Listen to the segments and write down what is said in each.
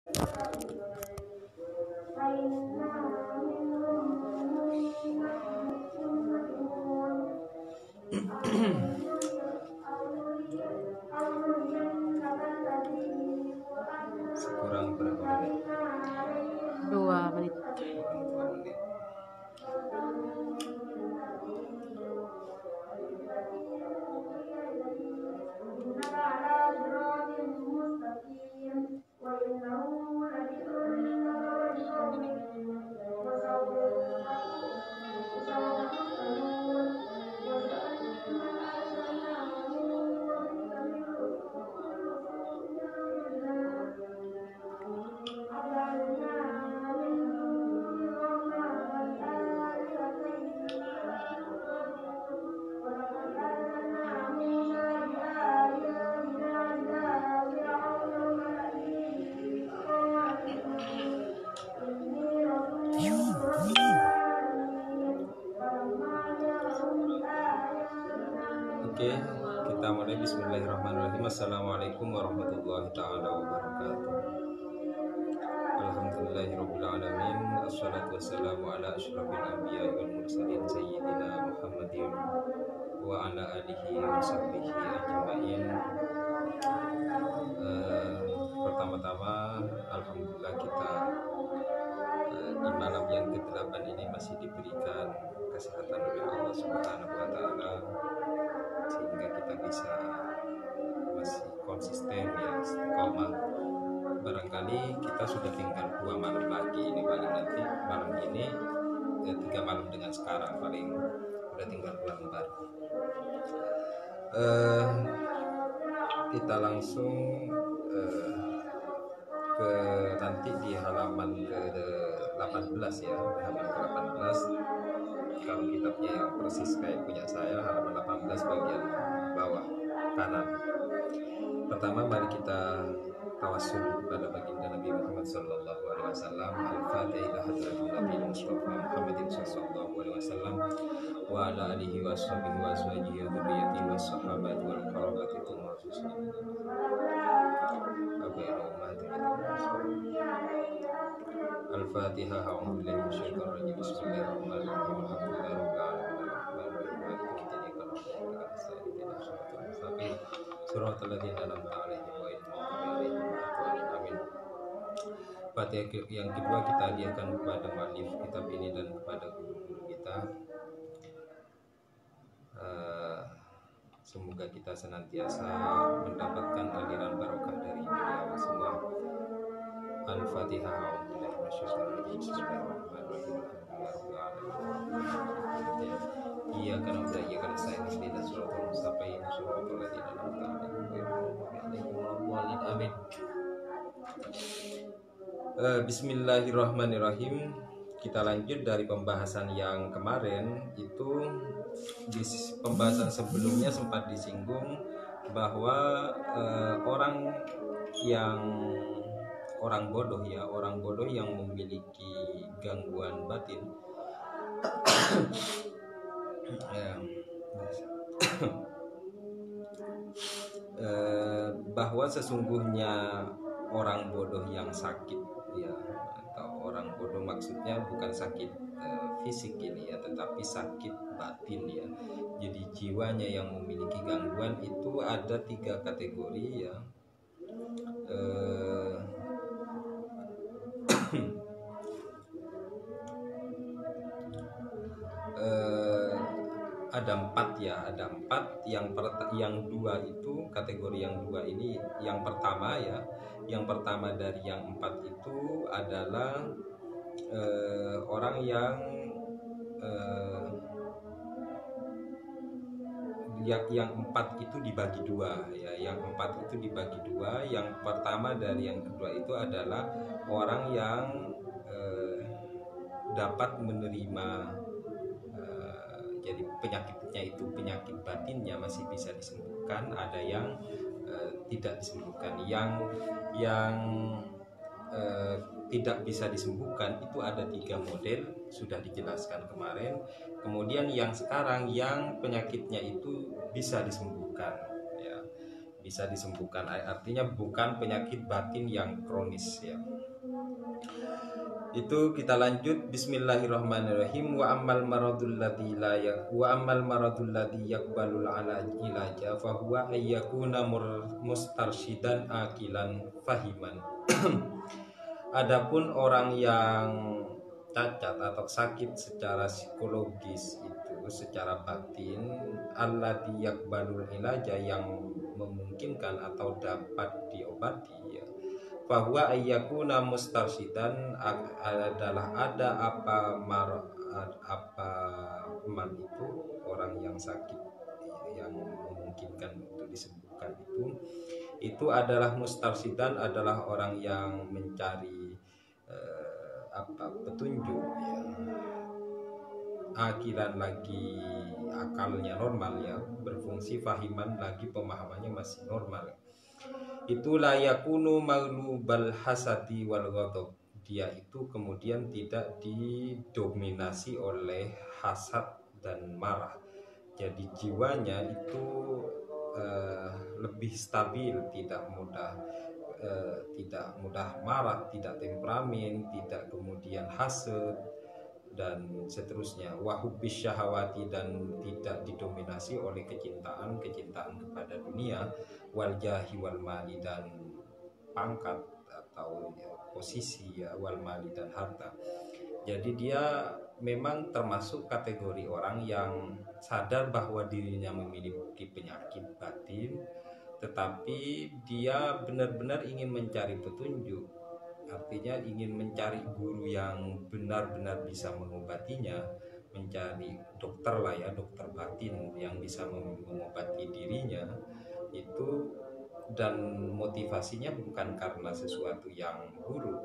Sekurang berapa menit? 2 menit. Kurang 2 menit. Oke, kita mulai. Bismillahirrahmanirrahim. Assalamualaikum warahmatullahi ta'ala wabarakatuh. Alhamdulillahirrabbilalamin. Assalatu wassalamu ala asyrafil anbiya wal mursalin sayyidina Muhammadin wa ala alihi wa sahbihi ajma'in. Pertama-tama alhamdulillah kita di malam yang ke-8 ini masih diberikan kesehatan oleh Allah Subhanahu wa taala, sehingga kita bisa masih konsisten ya, istiqomah. Barangkali kita sudah tinggal 2 malam lagi, ini paling nanti malam ini 3 malam dengan sekarang, paling udah tinggal 2 lembar. Kita langsung ke nanti di halaman ke-18 ya, halaman ke-18. Kalau kitabnya yang persis kayak punya saya, halaman 18 bagian bawah kanan. Pertama, mari kita tawassul kepada baginda Nabi Muhammad sallallahu alaihi wasallam. Al-Fatihah hadratin Nabi Mustafa Muhammadin sallallahu alaihi wasallam wa ala alihi wa sahbihi wa azwajihi wa dzurriyyatihi wa sahabati wal qarabati muslimin. Al-Fatihah. A'udzu billahi minasyaitonir rajim. Bismillahirrahmanirrahim. Alhamdulillahirabbil alamin arrahmanirrahim maliki yaumiddin. Shiratal ladzina an'amta 'alaihim ghairil maghdubi 'alaihim waladdallin. Amin. Fatihah yang kedua kita hadiahkan kepada muallif kitab ini dan kepada guru-guru kita. Semoga kita senantiasa mendapatkan aliran barokah dari beliau semua. Al-Fatihah. Iya karena udah iya karena saya ini dan surat sampai surat lagi dalam amin. Bismillahirrahmanirrahim. Kita lanjut dari pembahasan yang kemarin. Itu di pembahasan sebelumnya sempat disinggung bahwa orang bodoh yang memiliki gangguan batin bahwa sesungguhnya orang bodoh yang sakit ya, atau orang bodoh maksudnya bukan sakit fisik ini ya, tetapi sakit batin ya. Jadi jiwanya yang memiliki gangguan itu ada 3 kategori ya. Ada 4 ya, ada 4. Yang 2 itu kategori yang 2 ini, yang pertama ya, yang pertama dari yang 4 itu adalah orang yang yang 4 itu dibagi 2 ya, yang 4 itu dibagi 2. Yang pertama dari yang kedua itu adalah orang yang dapat menerima, jadi penyakitnya itu penyakit batinnya masih bisa disembuhkan, ada yang tidak disembuhkan. Yang tidak bisa disembuhkan itu ada 3 model, sudah dijelaskan kemarin. Kemudian yang sekarang yang penyakitnya itu bisa disembuhkan ya, bisa disembuhkan, artinya bukan penyakit batin yang kronis ya. Itu kita lanjut. Bismillahirrahmanirrahim. Wa ammal maradul ladzi la wa ammal maradul ladzi yaqbalul ala ilaja fa huwa ayyakuna mustarsyidan akilan fahiman. Adapun orang yang cacat atau sakit secara psikologis itu secara batin, alladzi yaqbalul ilaja yang memungkinkan atau dapat diobati ya, bahwa ayyakuna mustarsyidan adalah ada apa man itu orang yang sakit yang memungkinkan untuk disembuhkan itu adalah mustarsyidan adalah orang yang mencari petunjuk ya, akilan lagi akalnya normal ya, berfungsi, fahiman lagi pemahamannya masih normal. Itu layakunu maghlubal hasadi wal ghadab, dia itu kemudian tidak didominasi oleh hasad dan marah. Jadi jiwanya itu lebih stabil, tidak mudah marah, tidak temperamen, tidak kemudian hasad dan seterusnya. Wahubbis syahawati, dan tidak didominasi oleh kecintaan kepada dunia, wal jahi wal mali, dan pangkat atau ya, posisi ya, wal mali dan harta. Jadi dia memang termasuk kategori orang yang sadar bahwa dirinya memiliki penyakit batin, tetapi dia benar-benar ingin mencari petunjuk. Artinya ingin mencari guru yang benar-benar bisa mengobatinya, mencari dokter lah ya, dokter batin yang bisa mengobati dirinya itu. Dan motivasinya bukan karena sesuatu yang buruk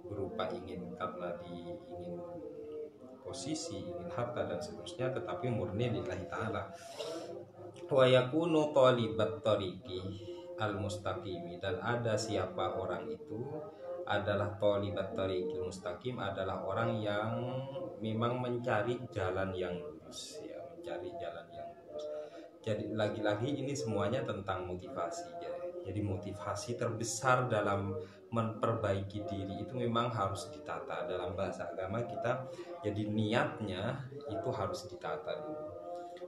berupa ingin karena ingin posisi, ingin harta dan seterusnya, tetapi murni lillahi ta'ala. Wa yakunu talibat tariqi al-mustaqimi, dan ada siapa orang itu adalah talibat tariqil mustaqim, adalah orang yang memang mencari jalan yang lurus ya, mencari jalan yang lurus. Jadi lagi-lagi ini semuanya tentang motivasi ya. Jadi motivasi terbesar dalam memperbaiki diri itu memang harus ditata. Dalam bahasa agama kita, jadi niatnya itu harus ditata dulu.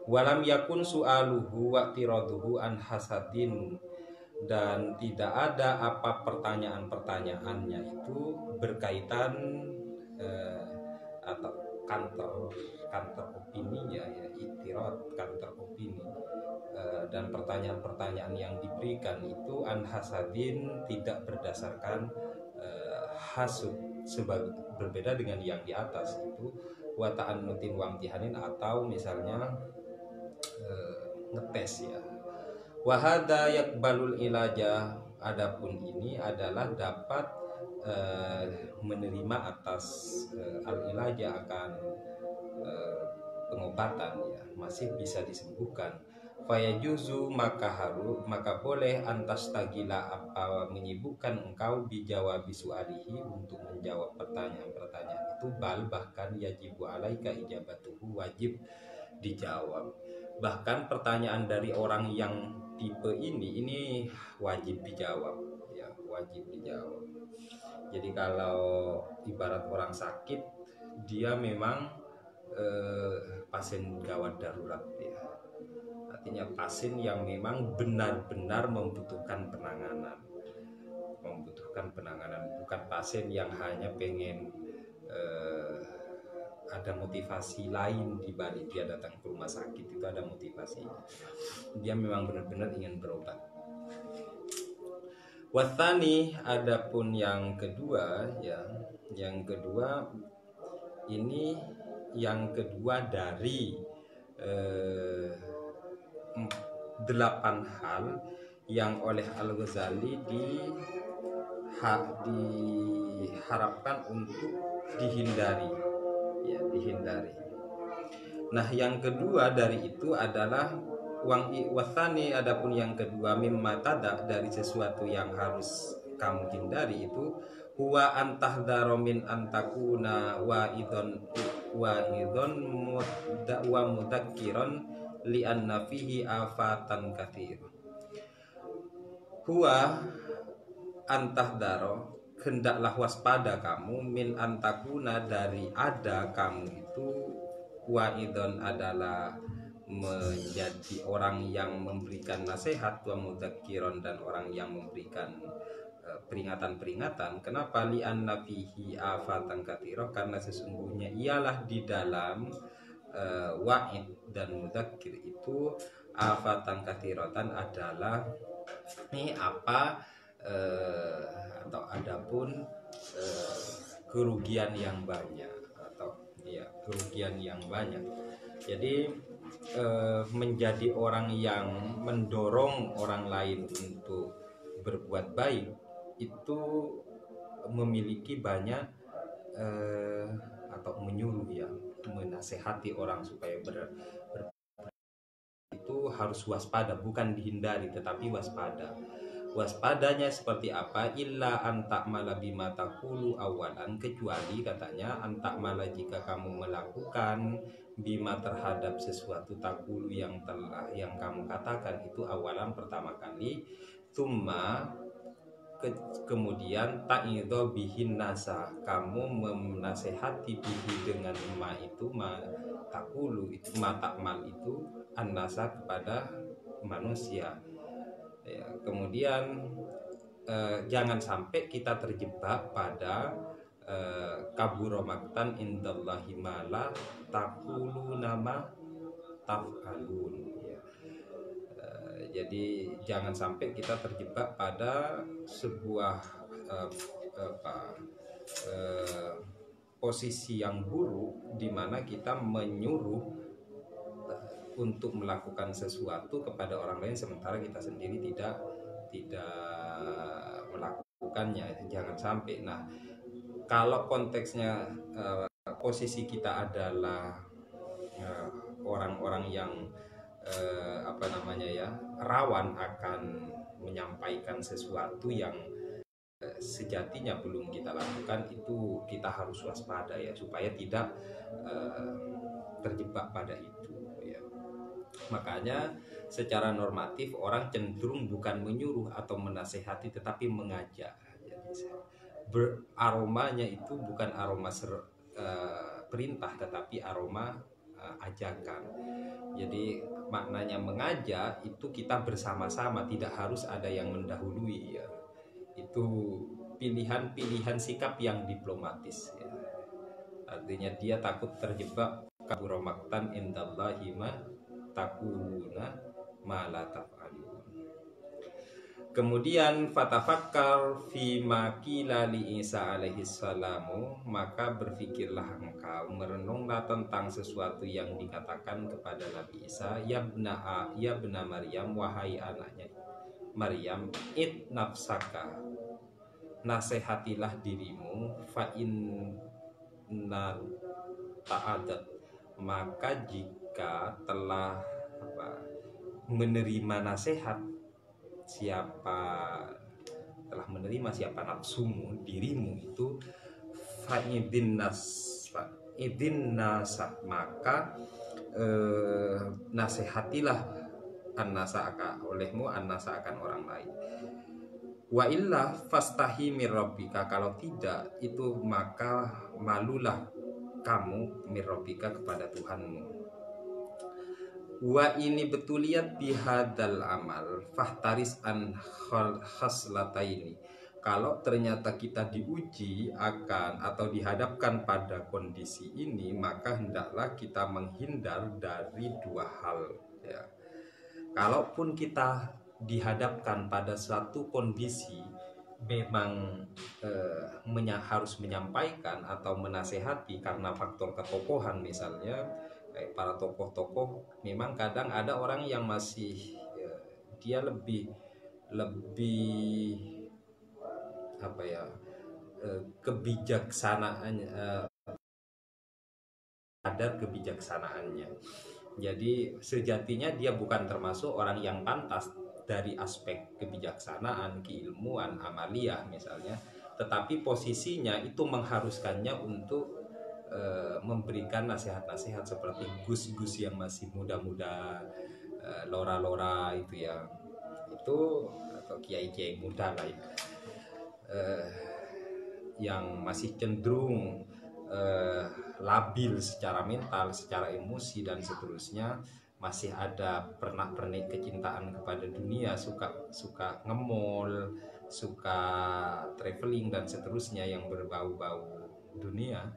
Walam yakun su'aluhu wa tiraduhu an hasadin, dan tidak ada apa pertanyaan-pertanyaannya itu berkaitan atau kantor opininya ya, itirad, kantor opini. Dan pertanyaan-pertanyaan yang diberikan itu an hasadin, tidak berdasarkan hasud, berbeda dengan yang di atas itu wa ta'annutin wa imtihanin, atau misalnya ngetes ya. Wa hadza yaqbalul ilaja, adapun ini adalah dapat menerima atas al-ilaja, akan pengobatan ya, masih bisa disembuhkan. Fayajuzu, maka boleh antas tagila, apa menyibukkan engkau bijawabi su'alihi, untuk menjawab pertanyaan-pertanyaan itu, bahkan yajibu alaika ijabatuhu, wajib dijawab. Bahkan pertanyaan dari orang yang tipe ini wajib dijawab ya, wajib dijawab. Jadi kalau ibarat orang sakit, dia memang pasien gawat darurat ya, artinya pasien yang memang benar-benar membutuhkan penanganan, bukan pasien yang hanya pengen ada motivasi lain di balik dia datang ke rumah sakit. Itu ada motivasi, dia memang benar-benar ingin berobat. Wathani, adapun yang kedua ya, yang kedua ini yang kedua dari 8 hal yang oleh Al-Ghazali diharapkan untuk dihindari ya, dihindari. Nah, yang kedua dari itu adalah wasani, adapun yang kedua mimma tada, dari sesuatu yang harus kamu hindari itu huwa antahdharu min antakuna wa idon wa mudakkiran li anna fihi afatan katsir. huwa antahdaro, hendaklah waspada kamu, min antakuna, dari ada kamu itu, waidon adalah menjadi orang yang memberikan nasihat, wa mudzakiron, dan orang yang memberikan peringatan-peringatan. Kenapa? Li'anna fihi afatan katsirah, karena sesungguhnya ialah di dalam wa'id dan mudzakir itu afatan katsiratan adalah ini apa atau adapun kerugian yang banyak, atau ya kerugian yang banyak. Jadi menjadi orang yang mendorong orang lain untuk berbuat baik itu memiliki banyak atau menyuruh ya, menasehati orang supaya itu harus waspada, bukan dihindari tetapi waspada. Waspadanya seperti apa? Illa antak mala bima taqulu awalan, kecuali katanya antak mala jika kamu melakukan bima terhadap sesuatu takulu yang kamu katakan itu awalan pertama kali, tumma kemudian ta'idho bihin nasa, kamu menasehati bihi dengan ma itu, ma takulu itu, ma takmal itu an-nasa kepada manusia ya. Kemudian jangan sampai kita terjebak pada kaburo maktan indallahi mala takulu nama taf'alun ya. Jadi jangan sampai kita terjebak pada sebuah posisi yang buruk di mana kita menyuruh untuk melakukan sesuatu kepada orang lain sementara kita sendiri tidak melakukannya. Jangan sampai. Nah, kalau konteksnya posisi kita adalah orang-orang yang rawan akan menyampaikan sesuatu yang sejatinya belum kita lakukan, itu kita harus waspada ya, supaya tidak terjebak pada itu ya. Makanya secara normatif orang cenderung bukan menyuruh atau menasehati tetapi mengajak. Jadi aromanya itu bukan aroma perintah tetapi aroma ajakan. Jadi maknanya mengajak itu kita bersama-sama, tidak harus ada yang mendahului ya. Itu pilihan sikap yang diplomatis ya. Artinya dia takut terjebak kabura maktan indallahi ma takuluna ma la taf'alun. Kemudian fatafakkar fi ma qila li Isa alaihi salamu, maka berfikirlah engkau, merenunglah tentang sesuatu yang dikatakan kepada Nabi Isa, ya bna Maryam, wahai anaknya Maryam, it nafsaka, nasihatilah dirimu, fa inna ta'adat, maka jika telah menerima nasihat, siapa telah menerima, siapa nafsumu, dirimu itu, fa'idin nasa, maka nasihatilah an-nasa olehmu, an-nasa akan orang lain. Wa illa fastahi mir rabbika, kalau tidak itu maka malulah kamu mir rabbika kepada Tuhanmu. Wa ini betuliyat bihadal amal fahtaris an khaslataini, kalau ternyata kita diuji akan atau dihadapkan pada kondisi ini, maka hendaklah kita menghindar dari dua hal ya. Kalaupun kita dihadapkan pada suatu kondisi memang harus menyampaikan atau menasehati karena faktor ketokohan, misalnya kayak para tokoh-tokoh, memang kadang ada orang yang masih dia lebih kebijaksanaannya, ada kebijaksanaannya. Jadi sejatinya dia bukan termasuk orang yang pantas dari aspek kebijaksanaan, keilmuan, amaliyah misalnya, tetapi posisinya itu mengharuskannya untuk memberikan nasihat-nasihat seperti gus-gus yang masih muda-muda, lora-lora itu ya. Itu atau kiai-kiai muda lah ya, yang masih cenderung labil secara mental, secara emosi dan seterusnya, masih ada pernak-pernik kecintaan kepada dunia, suka ngemol, suka traveling dan seterusnya yang berbau-bau dunia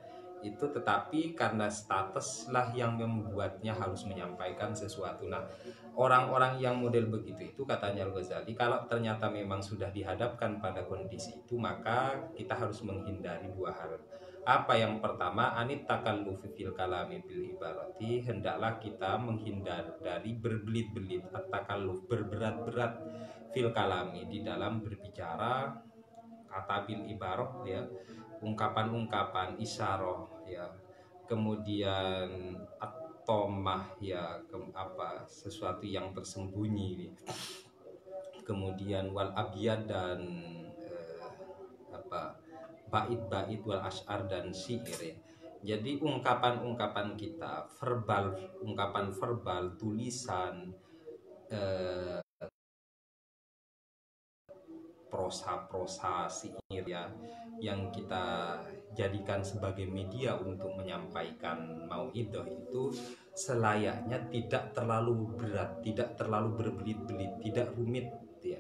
itu, tetapi karena status lah yang membuatnya harus menyampaikan sesuatu. Nah, orang-orang yang model begitu itu, katanya Al-Ghazali, kalau ternyata memang sudah dihadapkan pada kondisi itu, maka kita harus menghindari dua hal. Apa yang pertama, anit takallufi fil kalami bil ibarati, hendaklah kita menghindar dari berbelit-belit, at-takalluf, berberat-berat, fil kalami, di dalam berbicara, kata bil ibarah ya, ungkapan-ungkapan isyarah ya, kemudian at-tomah ya, sesuatu yang tersembunyi, kemudian wal abiyad dan bait-bait wal asy'ar dan syair ya. Jadi ungkapan-ungkapan kita, ungkapan verbal, tulisan, prosa-prosa syair ya, yang kita jadikan sebagai media untuk menyampaikan mauidhah itu selayaknya tidak terlalu berat, tidak terlalu berbelit-belit, tidak rumit ya.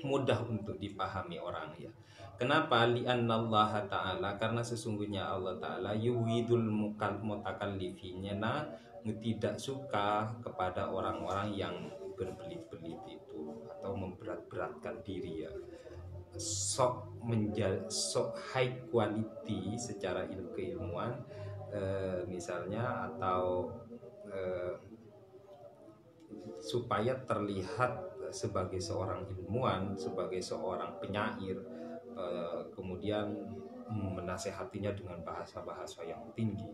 Mudah untuk dipahami orang ya. Kenapa? Li'annallaha ta'ala, karena sesungguhnya Allah ta'ala yuhidul mutakallifinya, tidak suka kepada orang-orang yang berbelit-belit itu atau memberat-beratkan diri ya, sok high quality secara keilmuan misalnya, atau supaya terlihat sebagai seorang ilmuwan, sebagai seorang penyair, kemudian menasehatinya dengan bahasa-bahasa yang tinggi.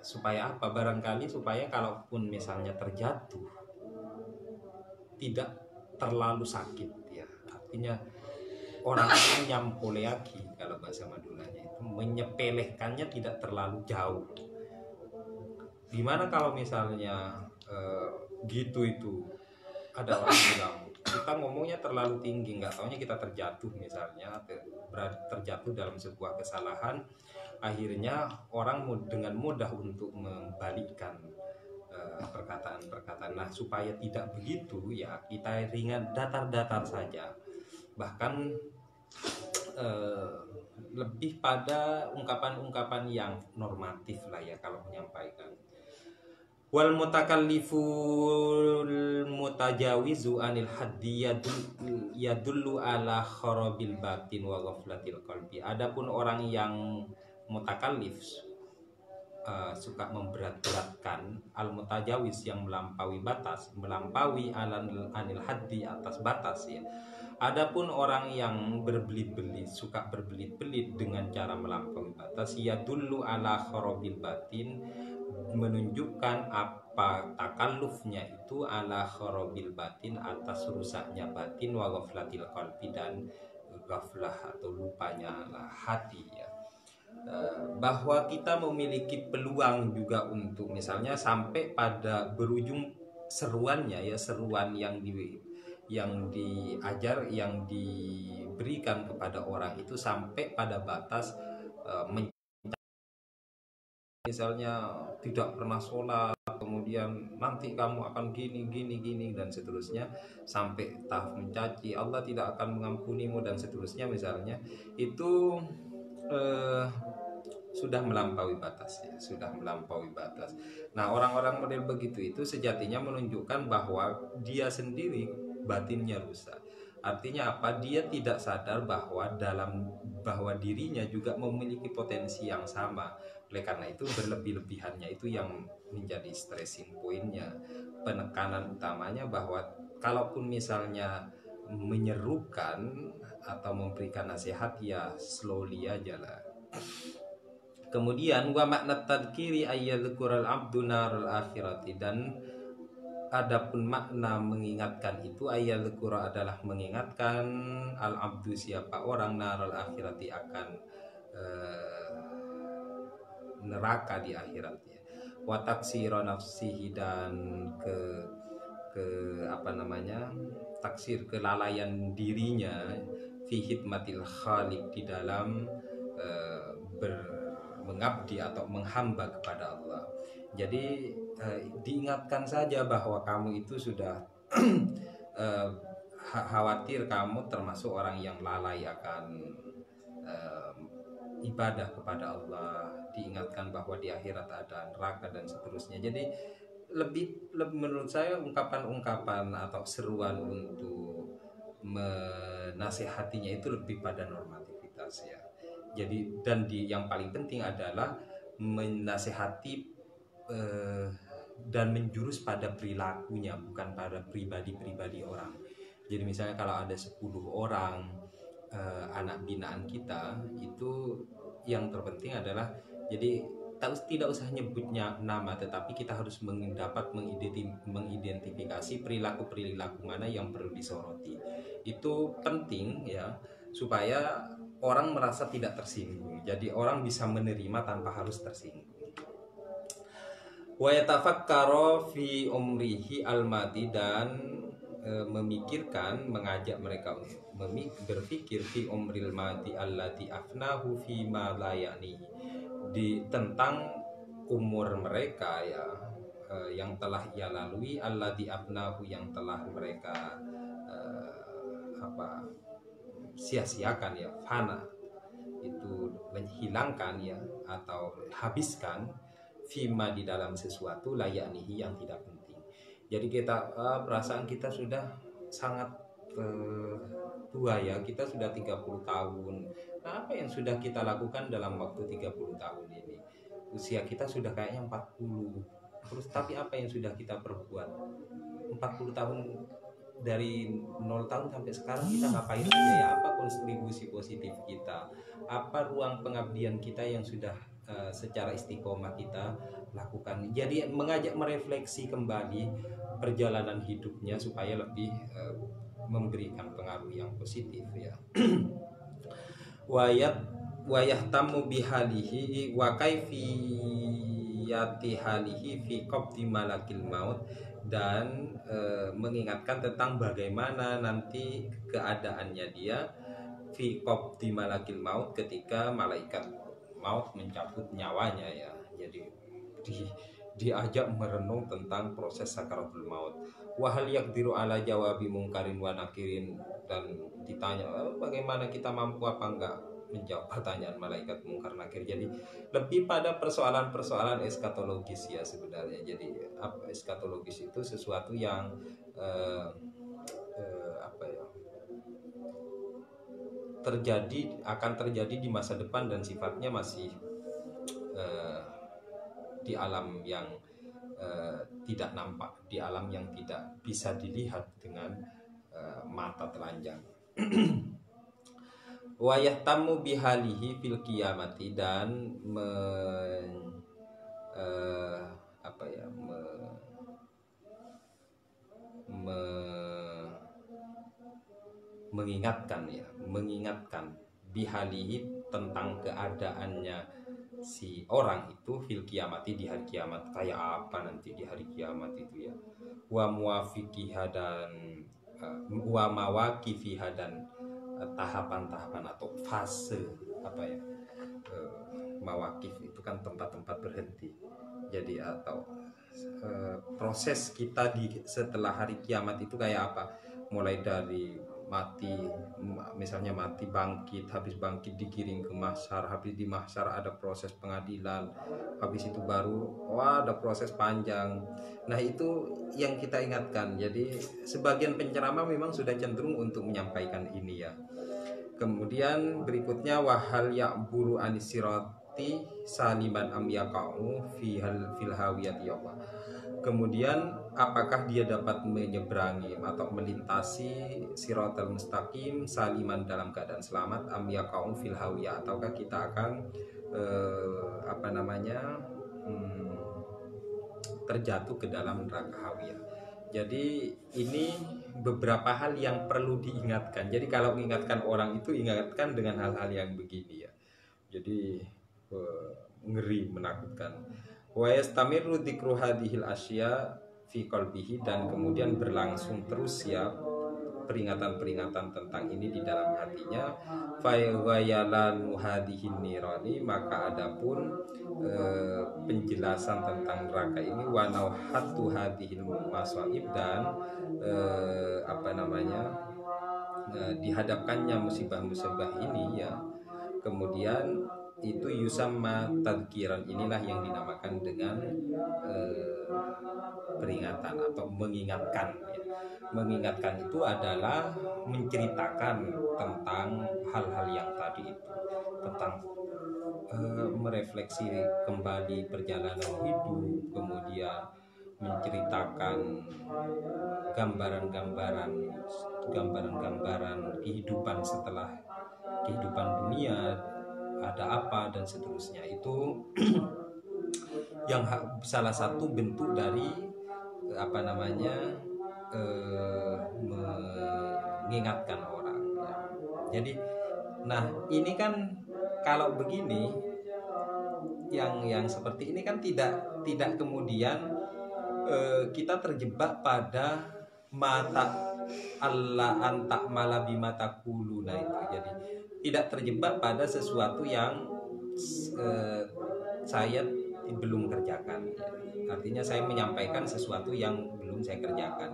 Supaya apa? Barangkali supaya kalaupun misalnya terjatuh tidak terlalu sakit ya. Artinya orang-orang nyampoleaki, kalau bahasa Maduranya itu menyepelekannya tidak terlalu jauh. Dimana kalau misalnya gitu itu ada orang bilang kita ngomongnya terlalu tinggi, nggak taunya kita terjatuh misalnya, terjatuh dalam sebuah kesalahan, akhirnya orang dengan mudah untuk membalikkan perkataan-perkataan. Nah, supaya tidak begitu ya, kita ringan, datar-datar saja, bahkan lebih pada ungkapan-ungkapan yang normatif lah ya kalau menyampaikan. Wal mutakalliful mutajawizu anil haddi yadullu ala kharabil batin wa ghaflatil qalbi. Adapun orang yang mutakallif, suka memberat-beratkan, al mutajawiz, yang melampaui batas, melampaui anil haddi, atas batas ya. Adapun orang yang berbelit-belit, suka berbelit-belit dengan cara melampaui batas, yadullu ala kharabil batin, menunjukkan apa takallufnya itu, ala kharabil batin, atas rusaknya batin, wa ghaflatil qalbi, dan ghaflah atau lupanya hati ya. Bahwa kita memiliki peluang juga untuk misalnya sampai pada berujung seruannya ya, seruan yang diajar, yang diberikan kepada orang itu sampai pada batas misalnya tidak pernah sholat, kemudian nanti kamu akan gini dan seterusnya, sampai tahap mencaci Allah tidak akan mengampunimu dan seterusnya misalnya, itu sudah melampaui batas ya, sudah melampaui batas. Nah, orang-orang model begitu itu sejatinya menunjukkan bahwa dia sendiri batinnya rusak. Artinya apa? Dia tidak sadar bahwa dirinya juga memiliki potensi yang sama. Oleh karena itu berlebih-lebihannya itu yang menjadi stressing pointnya, penekanan utamanya, bahwa kalaupun misalnya menyerukan atau memberikan nasihat ya slowly aja lah. Kemudian wa makna tadkiri ayyadzukural abdu naral akhirati, dan adapun makna mengingatkan itu, ayyadzukura adalah mengingatkan, al abdu siapa orang, naral akhirati akan neraka di akhirat ya. Wa taksira nafsihi, dan ke taksir, kelalaian dirinya fi khidmatil khaliq, di dalam mengabdi atau menghamba kepada Allah. Jadi diingatkan saja bahwa kamu itu sudah khawatir kamu termasuk orang yang lalai akan ibadah kepada Allah, diingatkan bahwa di akhirat ada neraka dan seterusnya. Jadi lebih menurut saya ungkapan-ungkapan atau seruan untuk menasehatinya itu lebih pada normativitas ya. Jadi yang paling penting adalah menasehati dan menjurus pada perilakunya, bukan pada pribadi-pribadi orang. Jadi misalnya kalau ada 10 orang anak binaan kita, itu yang terpenting adalah jadi tidak usah nyebutnya nama, tetapi kita harus dapat mengidentifikasi perilaku mana yang perlu disoroti. Itu penting ya, supaya orang merasa tidak tersinggung. Jadi orang bisa menerima tanpa harus tersinggung. Wa yatafakkara fi umrihi al-madi, dan memikirkan, mengajak mereka untuk berpikir fi umril madi allati afnahu fi ma la ya'ni, tentang umur mereka ya, yang telah ia lalui, allati afnahu, yang telah mereka sia-siakan ya, fana itu menghilangkan ya, atau habiskan, fima, di dalam sesuatu, layaknihi, yang tidak penting. Jadi kita perasaan kita sudah sangat tua ya, kita sudah 30 tahun. Nah, apa yang sudah kita lakukan dalam waktu 30 tahun ini? Usia kita sudah kayaknya 40. Terus tapi apa yang sudah kita perbuat? 40 tahun, dari 0 tahun sampai sekarang kita ngapain aja ya? Apa kontribusi positif kita? Apa ruang pengabdian kita yang sudah secara istiqomah kita lakukan? Jadi mengajak merefleksi kembali perjalanan hidupnya supaya lebih memberikan pengaruh yang positif ya. Wayahtamu bihalihi wa kaifiyati halihi fi qabdi malakil maut, dan mengingatkan tentang bagaimana nanti keadaannya dia fi qabdi malakil maut, ketika malaikat maut mencabut nyawanya ya. Jadi diajak merenung tentang proses sakaratul maut. Wahal yaqdiru ala jawabi mungkarin wa nakirin, dan ditanya bagaimana kita mampu apa enggak menjawab pertanyaan malaikat mungkar nakir. Jadi lebih pada persoalan-persoalan eskatologis ya sebenarnya. Jadi eskatologis itu sesuatu yang akan terjadi di masa depan, dan sifatnya masih di alam yang tidak nampak, di alam yang tidak bisa dilihat dengan mata telanjang. Wa yahtamu bihalihi fil qiyamati, dan mengingatkan bihalihi, tentang keadaannya si orang itu fil qiyamati, di hari kiamat. Kayak apa nanti di hari kiamat itu ya. Wa muwafiqiha, dan wa mawaqifiha, dan tahapan-tahapan atau fase mawakif itu kan tempat-tempat berhenti. Jadi atau proses kita setelah hari kiamat itu kayak apa? Mulai dari mati, misalnya mati, bangkit, habis bangkit digiring ke mahsyar, habis di mahsyar ada proses pengadilan, habis itu baru ada proses panjang. Nah itu yang kita ingatkan. Jadi sebagian penceramah memang sudah cenderung untuk menyampaikan ini ya. Kemudian berikutnya wahal ya'buru anisirati saliman am yaqa'u fil hawiyati ya Allah. Kemudian apakah dia dapat menyeberangi atau melintasi siratal mustaqim saliman, dalam keadaan selamat, am yaqa'u fil hawiyah, ataukah kita akan terjatuh ke dalam neraka hawiyah. Jadi ini beberapa hal yang perlu diingatkan. Jadi kalau mengingatkan orang itu ingatkan dengan hal-hal yang begini ya. Jadi ngeri, menakutkan. Wa yastamiru dzikru hadhil asya fi qalbihi, dan kemudian berlangsung terus ya peringatan-peringatan tentang ini di dalam hatinya. Fayawayalanu hadihin nirani, maka adapun penjelasan tentang neraka ini, wanauhatu hadihin masaib, dan dihadapkannya musibah-musibah ini ya, kemudian itu yusamma tadkiran, inilah yang dinamakan dengan peringatan atau mengingatkan ya. Mengingatkan itu adalah menceritakan tentang hal-hal yang tadi itu, tentang merefleksi kembali perjalanan hidup, kemudian menceritakan gambaran-gambaran kehidupan setelah kehidupan dunia, ada apa dan seterusnya. Itu yang salah satu bentuk dari mengingatkan orang ya. Jadi nah ini kan kalau begini, yang seperti ini kan tidak kemudian kita terjebak pada mata Allah antak malabi mata kuluna itu. Jadi tidak terjebak pada sesuatu yang saya belum kerjakan ya. Artinya saya menyampaikan sesuatu yang belum saya kerjakan.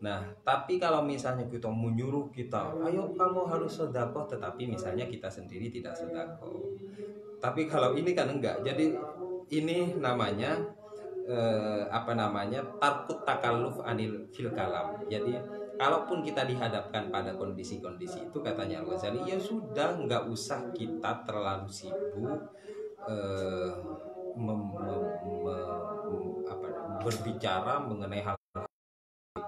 Nah, tapi kalau misalnya kita menyuruh kita, ayo kamu harus sedekah, tetapi misalnya kita sendiri tidak sedekah. Tapi kalau ini kan enggak. Jadi ini namanya tarkut takalluf anil fil kalam. Jadi kalaupun kita dihadapkan pada kondisi-kondisi itu, katanya Al-Ghazali, ya sudah, nggak usah kita terlalu sibuk berbicara mengenai hal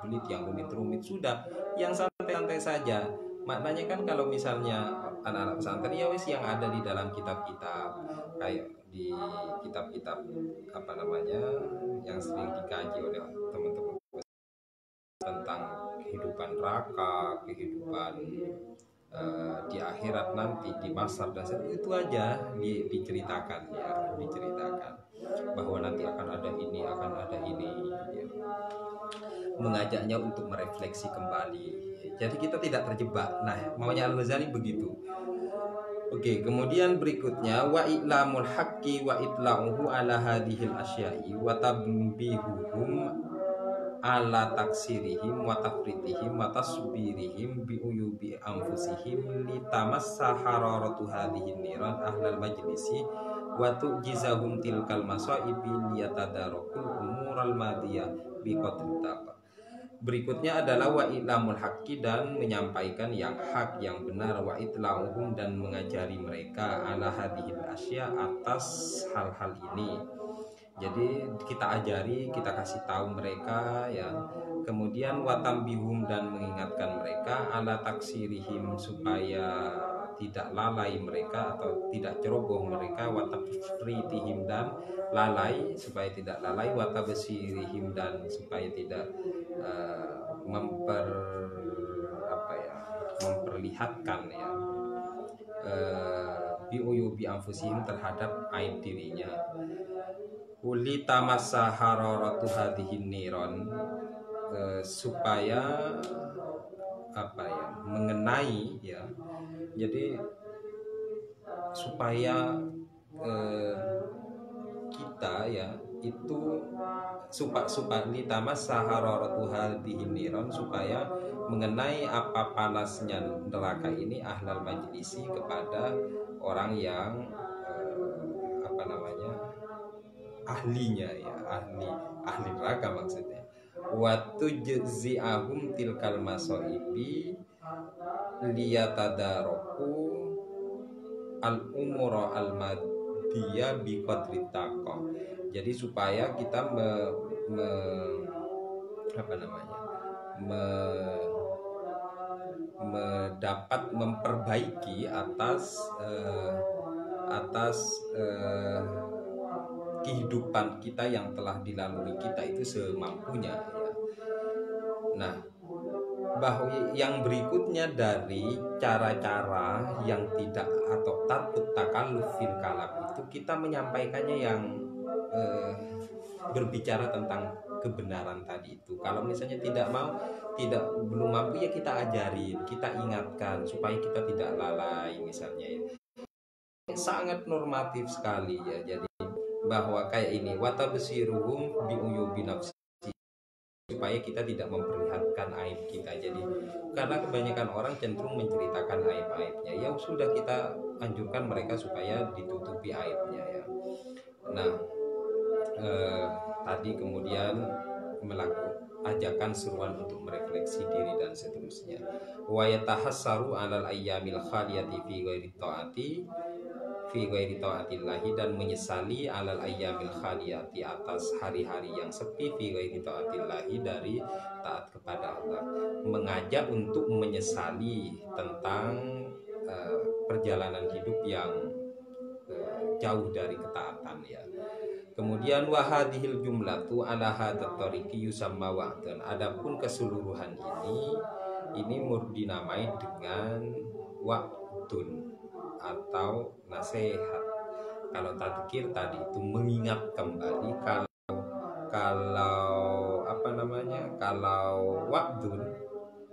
belit yang rumit-rumit. Sudah, yang santai-santai saja. Maknanya kan kalau misalnya anak-anak pesantren ya wis, yang ada di dalam kitab-kitab, kayak di kitab-kitab yang sering dikaji oleh teman-teman tentang kehidupan neraka, kehidupan di akhirat nanti, di mahsyar dan itu aja diceritakan ya, diceritakan bahwa nanti akan ada ini ya. Mengajaknya untuk merefleksi kembali. Jadi kita tidak terjebak. Nah, maunya Al-Ghazali begitu. Oke, kemudian berikutnya wa i'lamul haqqi wa itla'uhu ala hadhil asya'i wa tabbihuhum ala taksirihim wa tafritihim wa tasbirihim bi uyubi anfusihim litamassa hararatu hadhihin niran ahlal majlisi wa tu'jizahum tilkal masaibi liyatadarakul umural madiyah bi qadri. Berikutnya adalah wa i'lamul haqqi, dan menyampaikan yang hak, yang benar, wa itla'uhum, dan mengajari mereka ala hadhil asya, atas hal-hal ini. Jadi kita ajari, kita kasih tahu mereka ya. Kemudian watambihum, dan mengingatkan mereka ala taksirihim, supaya tidak lalai mereka atau tidak ceroboh mereka, watafritihim, dan lalai supaya tidak lalai, watabsirihim, dan supaya tidak memperlihatkan ya biuyubi anfusihim, terhadap aib dirinya. Uli tamassa hararatu hadhihin niron, supaya mengenai ya. Jadi supaya kita ya itu supaya litamassa hararatu hadhihin niron, supaya mengenai apa panasnya neraka ini ahlal majlisi, kepada orang yang ahlinya ya, ahli neraka maksudnya. Wa tujzi'ahum tilkal masaibi liyatadaraku al umura al madiyah bi qadri taqah. Jadi supaya kita dapat memperbaiki atas kehidupan kita yang telah dilalui kita itu semampunya ya. Nah, bahwa yang berikutnya dari cara-cara yang tidak atau takut takalluf fil kalam itu, kita menyampaikannya yang berbicara tentang kebenaran tadi itu. Kalau misalnya belum mampu, ya kita ajarin, kita ingatkan supaya kita tidak lalai misalnya ya. Sangat normatif sekali ya. Jadi bahwa kayak ini, watabsiruhum biuyubi nafsi, supaya kita tidak memperlihatkan aib kita. Jadi karena kebanyakan orang cenderung menceritakan aib-aibnya, ya sudah kita anjurkan mereka supaya ditutupi aibnya ya. Nah, tadi kemudian ajakan seruan untuk merefleksi diri dan seterusnya. Wa yatahassaru 'alal ayyamil khaliyati fi ghairi ta'atillahi, dan menyesali 'alal ayyamil khaliyati, atas hari-hari yang sepi, fi ghairi ta'atillahi, dari taat kepada Allah. Mengajak untuk menyesali tentang perjalanan hidup yang jauh dari ketaatan ya. Kemudian wahadihil jumlatu ala hadat tariqi yusamma wa'dan. Adapun keseluruhan ini dinamai dengan wa'dun atau nasihat. Kalau tadzkir tadi itu mengingat kembali, kalau wa'dun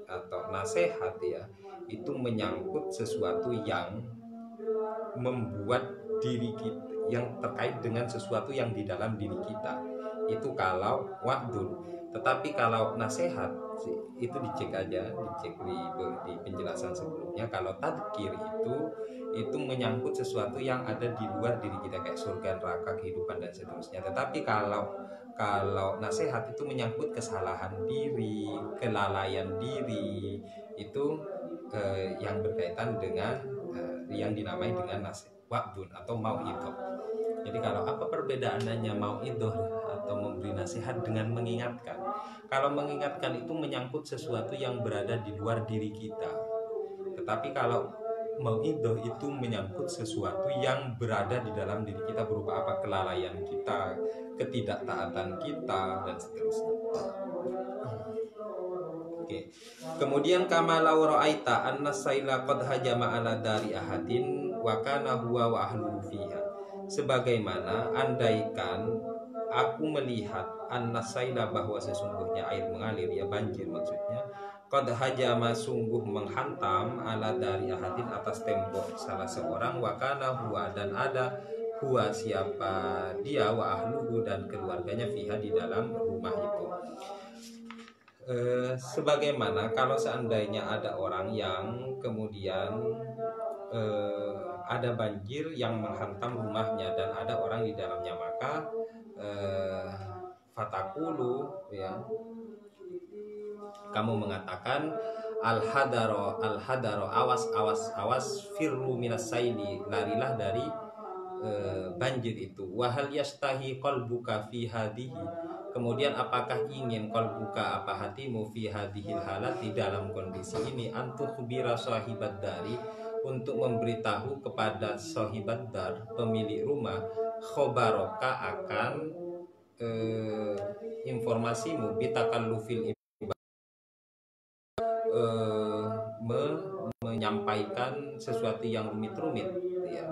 atau nasihat ya, itu menyangkut sesuatu yang membuat diri kita, yang terkait dengan sesuatu yang di dalam diri kita, itu kalau wa'dun. Tetapi kalau nasihat itu dicek di penjelasan sebelumnya. Kalau tadzkir itu menyangkut sesuatu yang ada di luar diri kita, kayak surga, neraka, kehidupan dan seterusnya. Tetapi kalau nasihat itu menyangkut kesalahan diri, kelalaian diri, itu yang berkaitan dengan yang dinamai dengan nasihat wa'dun atau mau'idhah. Jadi kalau apa perbedaannya mau'idhah atau memberi nasihat dengan mengingatkan? Kalau mengingatkan itu menyangkut sesuatu yang berada di luar diri kita. Tetapi kalau mau'idhah itu menyangkut sesuatu yang berada di dalam diri kita, berupa apa? Kelalaian kita, ketidaktaatan kita dan seterusnya. Oke. Kemudian kama law ra'aita anna saila qad hajama ala dari ahadin wa kana huwa wa ahluhu fiha. Sebagaimana andaikan aku melihat anna saila, bahwa sesungguhnya air mengalir ya, banjir maksudnya, qad hajama, sungguh menghantam, ala dari ahadin, atas tembok salah seorang, wa kana huwa, dan ada huwa, siapa dia, wa ahluhu, dan keluarganya, fiha, di dalam rumah itu. Sebagaimana kalau seandainya ada orang yang kemudian ada banjir yang menghantam rumahnya dan ada orang di dalamnya, maka fatakulu ya, kamu mengatakan al-hadaro, awas firru minas saili, larilah dari banjir itu. Wahal yastahi qalbuka fi hadhihi, kemudian apakah ingin qalbuka, apa hatimu, fi hadhil halat, di dalam kondisi ini, antukhbira sahibat dari, untuk memberitahu kepada sahibat dar, pemilik rumah, khobaroka, akan informasimu, bitakallufil menyampaikan sesuatu yang rumit-rumit ya,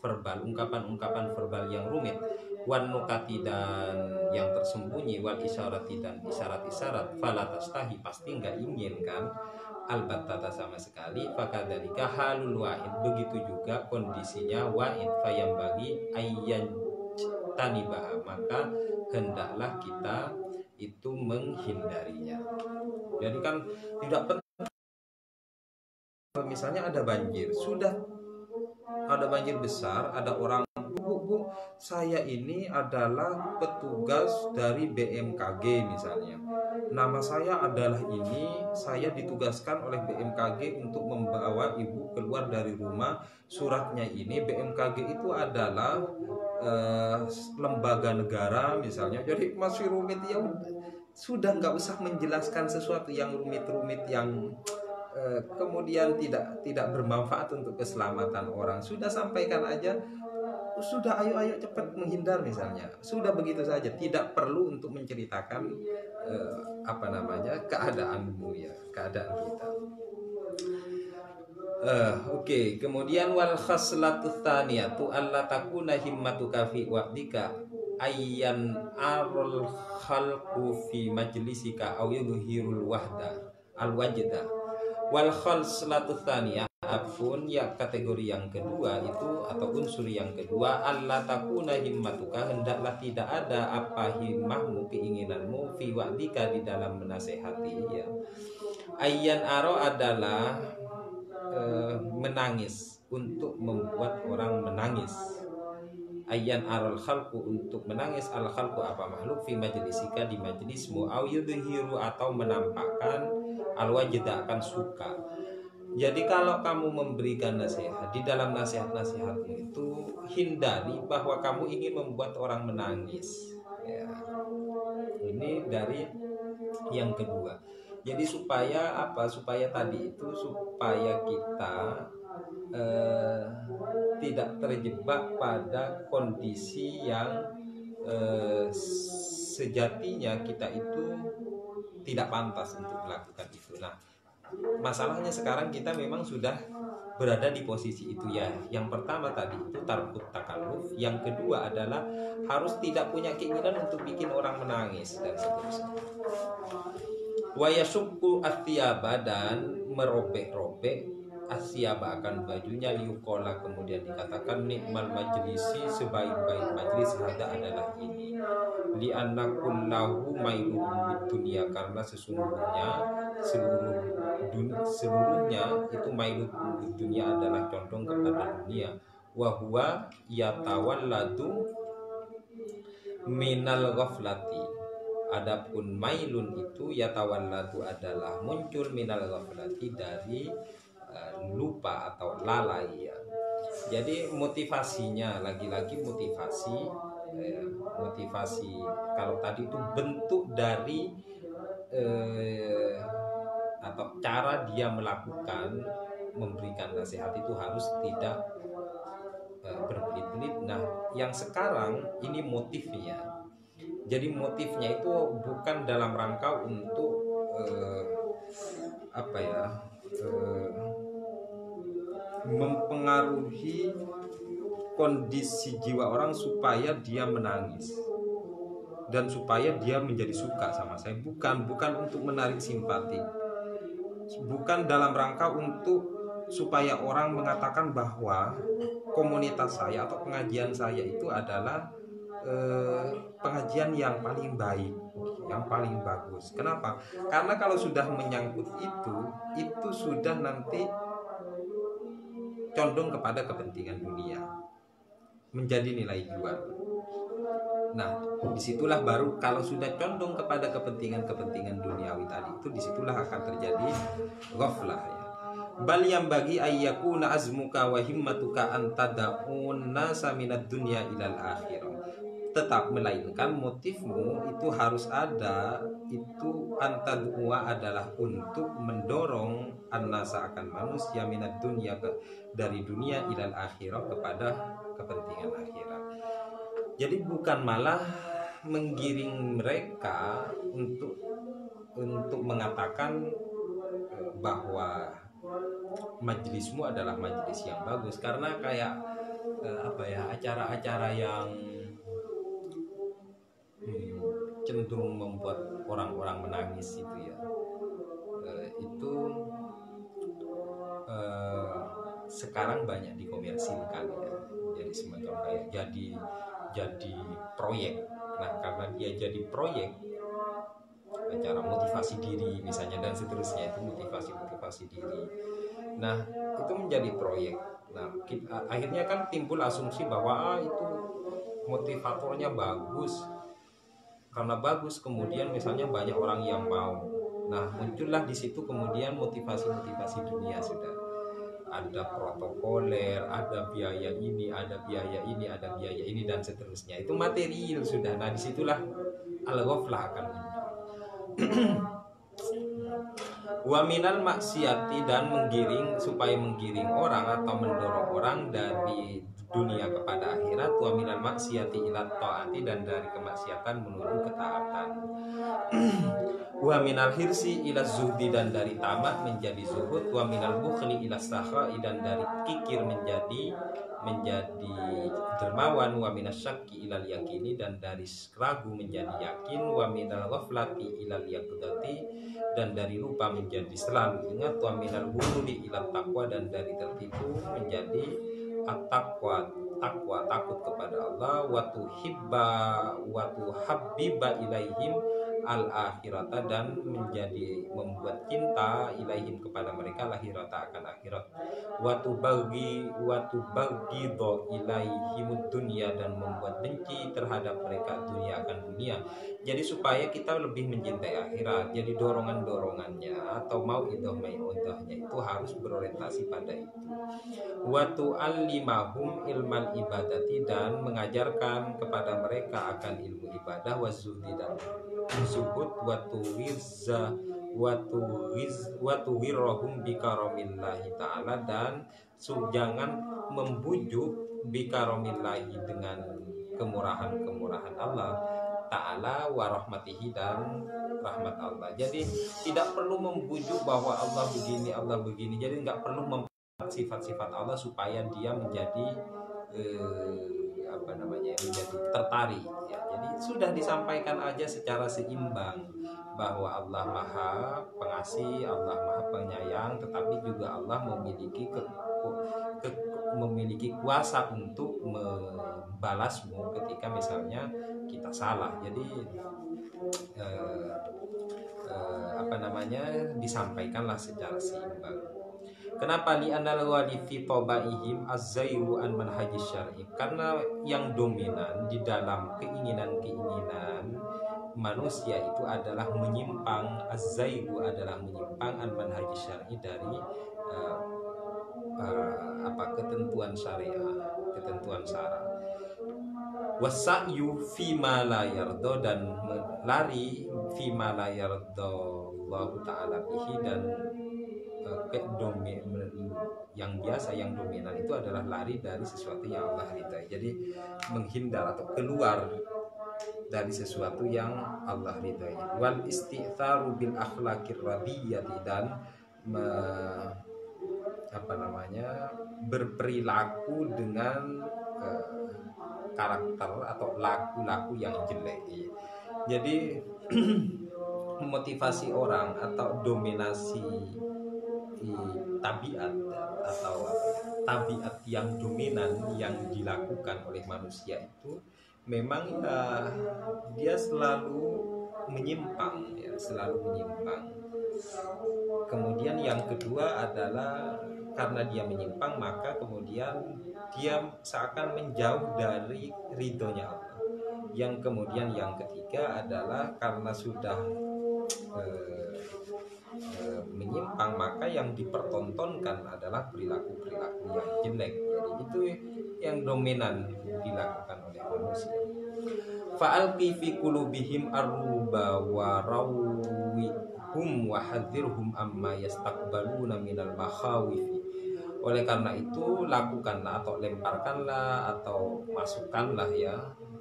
verbal, ungkapan-ungkapan verbal yang rumit, wan nukati, dan yang tersembunyi, wal isyarati, dan isyarat-isyarat, fala tastahi, pasti nggak ingin kan, albattata, sama sekali, fakadzalika halul wa'id, begitu juga kondisinya wa'id, fayam bagi ayyan tanibah, maka hendaklah kita itu menghindarinya. Jadi kan tidak penting. Misalnya ada banjir, sudah ada banjir besar, ada orang, bu, saya ini adalah petugas dari BMKG misalnya, nama saya adalah ini, saya ditugaskan oleh BMKG untuk membawa ibu keluar dari rumah, suratnya ini. BMKG itu adalah lembaga negara misalnya, jadi masih rumit ya, sudah nggak usah menjelaskan sesuatu yang rumit-rumit yang kemudian tidak bermanfaat untuk keselamatan orang. Sudah sampaikan aja, sudah ayo cepat menghindar misalnya, sudah begitu saja, tidak perlu untuk menceritakan keadaanmu ya, keadaan kita. Kemudian wal khaslatu tsaniyatu alla takuna himmatuka fi wa'dika ayyan arul khalqu fi majlisika aw yudhirul wahda al wajda wal khalslatu tsaniyah apun ya kategori yang kedua itu atau unsur yang kedua alla takuna himmatuka hendaklah tidak ada apa himmahmu keinginanmu fi wa'dika di dalam menasehati ya. Ayyan aro adalah menangis untuk membuat orang menangis. Ayyan arul khalqu untuk menangis al khalqu apa makhluk fi majlisika di majlismu au yudhiru atau menampakkan al wajda akan suka. Jadi kalau kamu memberikan nasihat, di dalam nasihat-nasihatmu itu hindari bahwa kamu ingin membuat orang menangis ya. Ini dari yang kedua. Jadi supaya apa? Supaya tadi itu supaya kita tidak terjebak pada kondisi yang sejatinya kita itu tidak pantas untuk melakukan itu. Nah, masalahnya sekarang kita memang sudah berada di posisi itu ya. Yang pertama tadi itu tarkut takalluf, yang kedua adalah harus tidak punya keinginan untuk bikin orang menangis dan seterusnya. Wa yasukku athiyaba dan merobek-robek asyaba akan bajunya liukola kemudian dikatakan nikmal majlisi sebaik-baik majlis hada adalah ini li annakullahu mailun dunia karena sesungguhnya seluruhnya itu mailun dunia adalah condong kepada dunia wa huwa yatawalladu minal ghaflati. Adapun mailun itu yatawalladu adalah muncul minal ghaflati dari lupa atau lalai ya. Jadi motivasinya lagi-lagi motivasi kalau tadi itu bentuk dari atau cara dia melakukan memberikan nasihat itu harus tidak berbelit-belit. Nah, yang sekarang ini motifnya. Jadi motifnya itu bukan dalam rangka untuk mempengaruhi kondisi jiwa orang supaya dia menangis dan supaya dia menjadi suka sama saya. Bukan untuk menarik simpati, bukan dalam rangka untuk supaya orang mengatakan bahwa komunitas saya atau pengajian saya itu adalah pengajian yang paling baik, yang paling bagus. Kenapa? Karena kalau sudah menyangkut itu sudah nanti condong kepada kepentingan dunia, menjadi nilai jual. Nah, disitulah baru kalau sudah condong kepada kepentingan duniawi tadi itu, disitulah akan terjadi ghaflah ya. Bal yang bagi ayyakuna azmuka wa himmatuka antada'un nasa minad dunya ilal akhirah. Tetap melainkan motifmu itu harus ada, itu antadua adalah untuk mendorong an-nasa akan manusia minad dunya dari dunia ilal akhirah kepada kepentingan akhirat. Jadi bukan malah menggiring mereka untuk mengatakan bahwa majlismu adalah majlis yang bagus, karena kayak acara-acara yang cenderung membuat orang-orang menangis itu ya, sekarang banyak dikomersilkan ya. Jadi semacam kayak jadi proyek. Nah, karena dia jadi proyek, acara motivasi diri misalnya dan seterusnya, itu motivasi diri. Nah, itu menjadi proyek. Nah, akhirnya kan timbul asumsi bahwa itu motivatornya bagus. Karena bagus kemudian misalnya banyak orang yang mau. Nah, muncullah di situ kemudian motivasi dunia sudah. Ada protokoler, ada biaya ini, ada biaya ini dan seterusnya. Itu material sudah. Nah, disitulah al-ghaflah akan muncul. Wa minal maksiati dan supaya menggiring orang atau mendorong orang dari dunia kepada akhirat, wa minal maksiati ila taati dan dari kemaksiatan menuju ketaatan. Wa minal hirsi ila zuhdi dan dari tamak menjadi zuhud, wa minal bukhli ila sakhai dan dari kikir menjadi menjadi dermawan, wa minasyakki ilal yakini, dan dari ragu menjadi yakin, wa minal ghaflati ilal yaqdati, dan dari lupa menjadi selalu ingat, wa minal ghururi ilal taqwa, dan dari tertipu menjadi at-taqwa, takwa, takut kepada Allah, wa tuhabbiba ilaihim al akhirata, dan menjadi membuat cinta ilaihim kepada mereka lakhirata, akan akhirat, watu bagi do ilaihimud dunia, dan membuat benci terhadap mereka dunia, akan dunia. Jadi supaya kita lebih mencintai akhirat, jadi dorongannya atau mau idahnya itu harus berorientasi pada itu. Watu alimahum ilmal ibadati, dan mengajarkan kepada mereka akan ilmu ibadah, wazuhdi, dan zuhud, watu wirrohum bikaromillahi ta'ala, dan jangan membujuk bikaromillahi, dengan kemurahan Allah ta'ala, warahmatihi, dan rahmat Allah. Jadi tidak perlu membujuk bahwa Allah begini, jadi nggak perlu sifat-sifat Allah supaya dia menjadi menjadi tertarik ya. Jadi sudah disampaikan aja secara seimbang bahwa Allah Maha Pengasih, Allah Maha Penyayang, tetapi juga Allah memiliki kuasa untuk membalasmu ketika misalnya kita salah. Jadi disampaikanlah secara seimbang. Kenapa? Li'anal wali fi tabaihim az-zairu an manhajis syar'i. Karena yang dominan di dalam keinginan-keinginan manusia itu adalah menyimpang, az-zairu adalah menyimpang an manhajis syar'i, dari ketentuan syariah, ketentuan syara. Wasa'yu fima la yardo, dan lari fima la yardo Allah Ta'ala bihi, dan yang biasa, yang dominan itu adalah lari dari sesuatu yang Allah ridai. Jadi menghindar atau keluar dari sesuatu yang Allah ridai. Wal isti'tharu bil akhlaqir radiyati, dan berperilaku dengan karakter atau laku-laku yang jelek. Jadi motivasi orang atau dominasi tabiat atau tabiat yang dominan yang dilakukan oleh manusia itu memang dia selalu menyimpang ya, selalu menyimpang. Kemudian yang kedua adalah karena dia menyimpang, maka kemudian dia seakan menjauh dari ridhonya Allah. Yang kemudian yang ketiga adalah karena sudah menyimpang, maka yang dipertontonkan adalah perilaku-perilaku yang jelek. Jadi itu yang dominan dilakukan oleh manusia. Fa'alqi fi qulubihim arruba wa rawihum wa hadzirhum amma yastaqbaluna minal makhawif. Oleh karena itu lakukanlah atau lemparkanlah atau masukkanlah ya,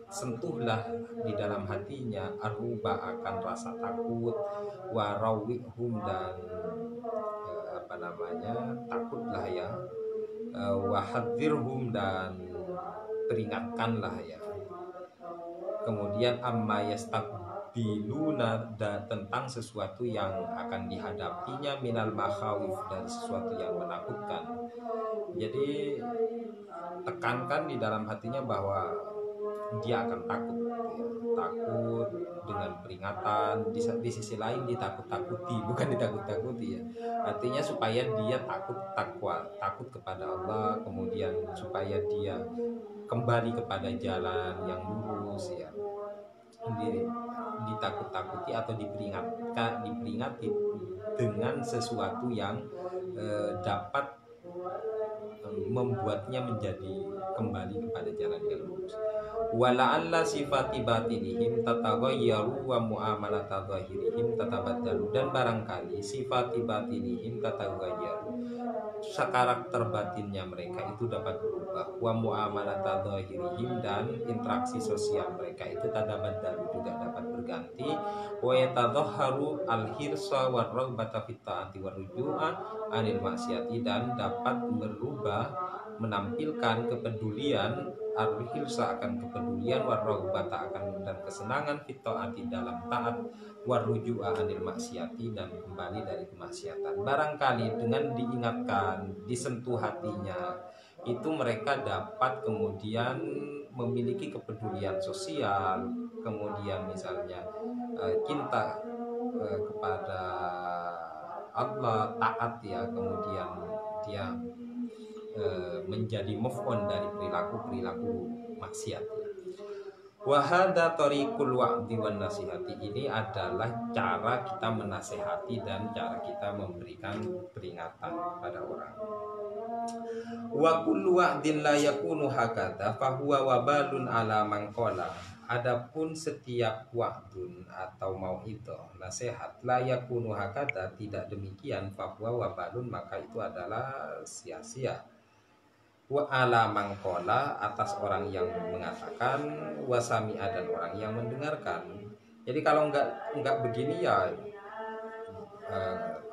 sentuhlah di dalam hatinya arruba, akan rasa takut, warawihum, dan takutlah ya, wahadzirhum, dan peringatkanlah ya. Kemudian amma yastaqbiluna, tentang sesuatu yang akan dihadapinya, minal makhawif, dari sesuatu yang menakutkan. Jadi tekankan di dalam hatinya bahwa dia akan takut ya. Takut dengan peringatan, di sisi lain ditakut-takuti, bukan ditakut-takuti ya. Artinya supaya dia takut kepada Allah, kemudian supaya dia kembali kepada jalan yang lurus ya. Ditakut-takuti atau diperingati dengan sesuatu yang dapat membuatnya menjadi kembali kepada jalan yang lurus. Wala'alla sifati batinihim tataghayyaru wa mu'amalata zahirihim tatabaddalu, dan barangkali sifati batinihim tataghayyaru, karakter batinnya mereka itu dapat berubah, wa mu'amalata zahirihim, dan interaksi sosial mereka itu tatabaddalu, juga dapat berganti, wa yatadhahharu al-hirsa war-raghbata fit ta'ati war-ruju'a anil maksiati, dan dapat berubah menampilkan kepedulian, ar-hirsa akan kepedulian, warraghbata akan dan kesenangan, fit taati dalam taat, warruju'a anil maksiati dan kembali dari kemaksiatan. Barangkali dengan diingatkan, disentuh hatinya, itu mereka dapat kemudian memiliki kepedulian sosial, kemudian misalnya cinta kepada Allah, taat ya, kemudian dia menjadi move on dari perilaku maksiat ya. Wahada tariqul wa'di wan nasihati, ini adalah cara kita menasehati dan cara kita memberikan peringatan pada orang. Wa kullu wa'din la yakunu hakadha fa huwa wabalun ala man qala. Adapun setiap wa'dun atau mau'idhah, nasihat, la yakunu hakadha, tidak demikian, fa huwa wabalun, maka itu adalah sia-sia. Wa ala man qala, atas orang yang mengatakan, wa sami'a, dan orang yang mendengarkan. Jadi kalau enggak begini ya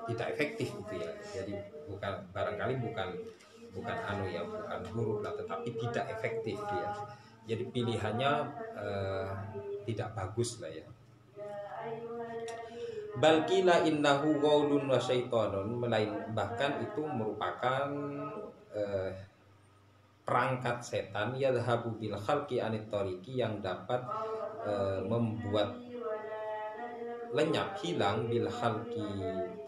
tidak efektif gitu ya. Jadi barangkali bukan buruk lah, tetapi tidak efektif ya. Jadi pilihannya tidak bagus lah ya. Balkila innahu qaulun wa syaitonun, bahkan itu merupakan perangkat setan, yadhabu bil khalqi anit tariqi, yang dapat membuat lenyap, hilang, bil khalqi,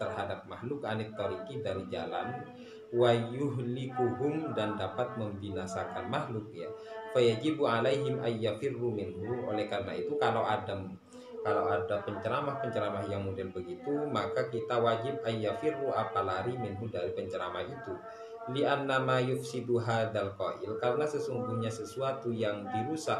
terhadap makhluk, anit tariqi, dari jalan, wa yuhlikuhum, dan dapat membinasakan makhluk ya. Fayajibu alaihim ayyafirru minhu, oleh karena itu kalau ada penceramah yang model begitu, maka kita wajib ayyafirru, apalari, minhu, dari penceramah itu. Li'anna ma yufsidu hadzal qail, karena sesungguhnya sesuatu yang dirusak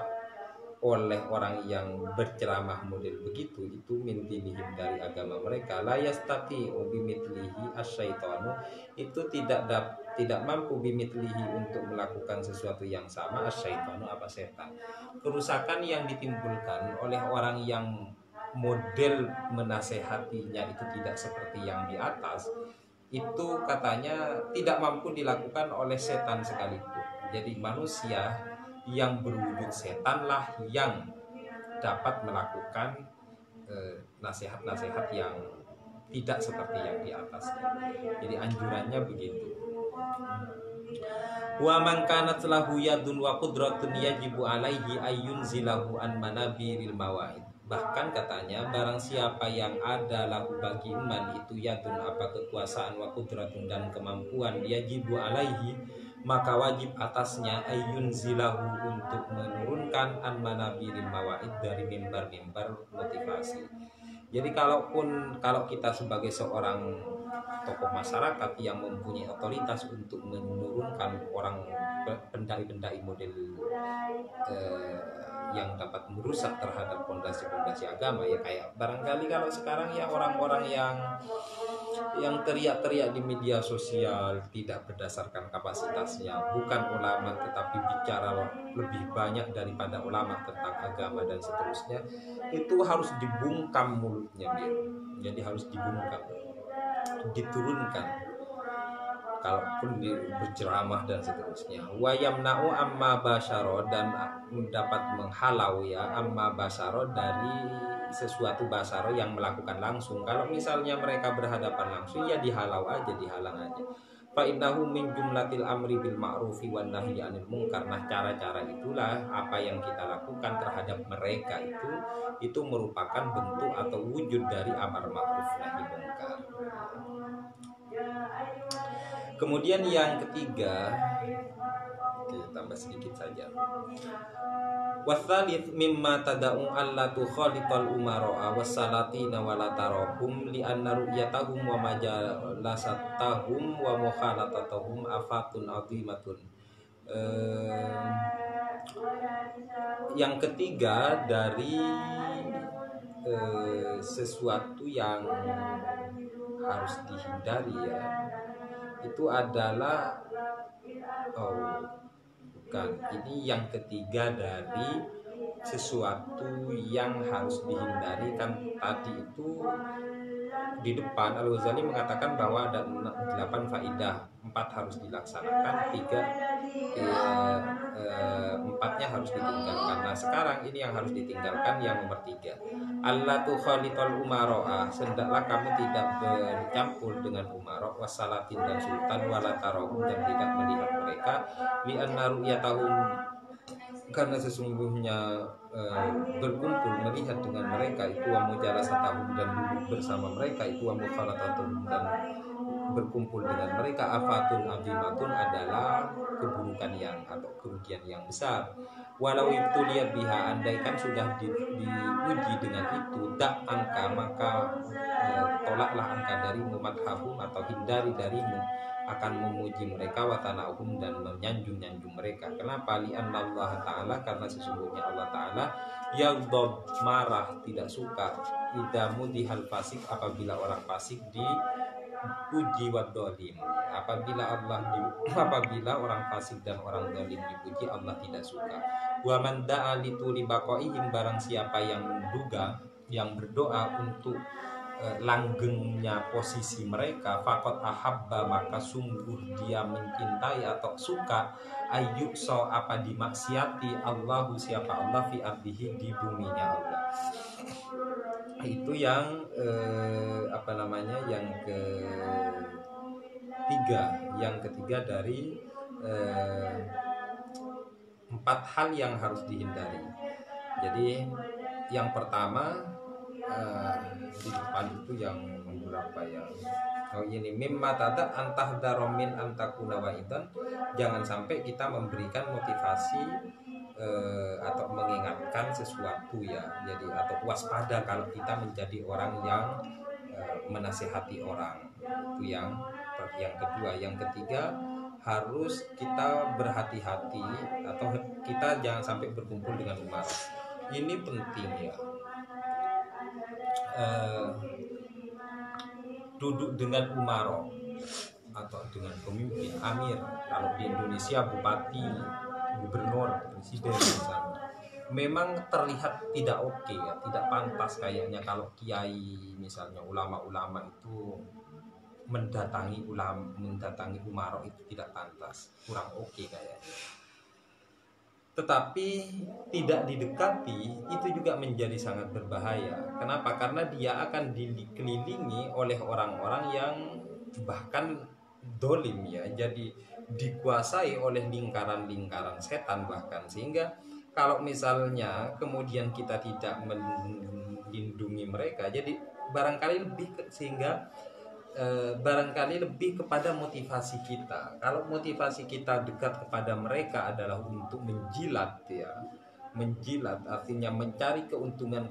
oleh orang yang berceramah model begitu itu min dinihim, dari agama mereka. La yastati'u bimitlihi asyaitanu, itu tidak mampu bimitlihi, untuk melakukan sesuatu yang sama, asyaitanu, apa, setan. Kerusakan yang ditimbulkan oleh orang yang model menasehatinya itu tidak seperti yang di atas, itu katanya tidak mampu dilakukan oleh setan sekalipun. Jadi manusia yang berwujud setanlah yang dapat melakukan nasihat-nasihat yang tidak seperti yang di atas. Jadi anjurannya begitu. Wa man kanat lahu yadun wa qudratun yajibu alaihi ayyunzilahu an manabiril mawaid. Bahkan katanya, barang siapa yang ada lahu bagi iman itu yadun, apa, kekuasaan, wa qudratun, dan kemampuan, yajibu alaihi, maka wajib atasnya, ayyunzilahu, untuk menurunkan an manabiril mawaid, dari mimbar-mimbar motivasi. Jadi kalau kita sebagai seorang tokoh masyarakat yang mempunyai otoritas untuk menurunkan orang pendai-pendai model yang dapat merusak terhadap fondasi-fondasi agama ya, kayak barangkali kalau sekarang ya orang-orang yang teriak-teriak di media sosial tidak berdasarkan kapasitasnya, bukan ulama tetapi bicara lebih banyak daripada ulama tentang agama dan seterusnya, itu harus dibungkam mulutnya dia. Jadi harus dibungkam, diturunkan kalaupun berceramah dan seterusnya. Wa yamna'u amma basyara, dan dapat menghalau ya, amma basyara, dari sesuatu basyara yang melakukan langsung. Kalau misalnya mereka berhadapan langsung ya dihalau aja, dihalang aja. Fa innahu min jumlatil amri bil ma'rufi wan nahyi 'anil munkar. Nah, cara-cara itulah, apa yang kita lakukan terhadap mereka itu merupakan bentuk atau wujud dari amar ma'ruf nahi munkar. Kemudian yang ketiga, kita tambah sedikit saja. Wasalits mimma tada'u alla tukhalital umara'a wassalatina wala tarahum li anna ru'yatahum wa majalasatahum wa mukhalatatuhum afatun azimatun. Yang ketiga dari sesuatu yang harus dihindari ya, itu adalah ini yang ketiga dari sesuatu yang harus dihindari. Kan tadi itu di depan Al-Ghazali mengatakan bahwa ada 8 faidah, 4 harus dilaksanakan, 4-nya harus ditinggalkan. Nah sekarang ini yang harus ditinggalkan yang nomor 3. Allah tu khalitul umaro'ah, hendaklah kamu tidak bercampur dengan umarok wasalatin dan sultan walatarahum, dan tidak melihat mereka li'anna ru'yatahum, karena sesungguhnya berkumpul melihat dengan mereka itu wa mujalasatahum, dan duduk bersama mereka itu wa mukhalatatuhum, dan berkumpul dengan mereka afatun azimatun, adalah keburukan yang atau kerugian yang besar. Walau itu lihat biha, andaikan sudah diuji dengan itu, dak angka, maka tolaklah angka darimu, madhahum atau hindari darimu akan memuji mereka, watanahum dan menyanjung-nyanjung mereka. Kenapa? Li'anna Allah Ta'ala, karena sesungguhnya Allah Ta'ala yaghdab, marah, tidak suka, idamu dihal fasik, apabila orang fasik dipuji, wadolim, apabila orang fasik dan orang dolim dipuji, Allah tidak suka. Wa man da'a lituli baqaihim, barang siapa yang berdoa untuk langgengnya posisi mereka, faqad ahabba, maka sungguh dia mencintai atau suka, ayyukso, apa dimaksiati, Allahu, siapa Allah, fi ardihi, di buminya Allah. Itu yang yang ketiga dari 4 hal yang harus dihindari. Jadi yang pertama, di depan itu yang berapa ya? Ini mimma tada antah daromin antakuna waidan, jangan sampai kita memberikan motivasi atau mengingatkan sesuatu ya. Jadi atau waspada kalau kita menjadi orang yang menasihati orang. Itu yang kedua. Yang ketiga, harus kita berhati-hati atau kita jangan sampai berkumpul dengan umat. Ini penting ya. Duduk dengan umaro atau dengan pemimpin, amir, kalau di Indonesia bupati, gubernur, presiden misalnya, memang terlihat tidak oke ya, tidak pantas kayaknya kalau kiai misalnya, ulama-ulama itu mendatangi umaro, itu tidak pantas, kurang oke kayaknya. Tetapi tidak didekati itu juga menjadi sangat berbahaya. Kenapa? Karena dia akan dikelilingi oleh orang-orang yang bahkan dolim ya, jadi dikuasai oleh lingkaran-lingkaran setan bahkan, sehingga kalau misalnya kemudian kita tidak melindungi mereka, jadi barangkali lebih kepada motivasi kita. Kalau motivasi kita dekat kepada mereka adalah untuk menjilat ya, menjilat artinya mencari keuntungan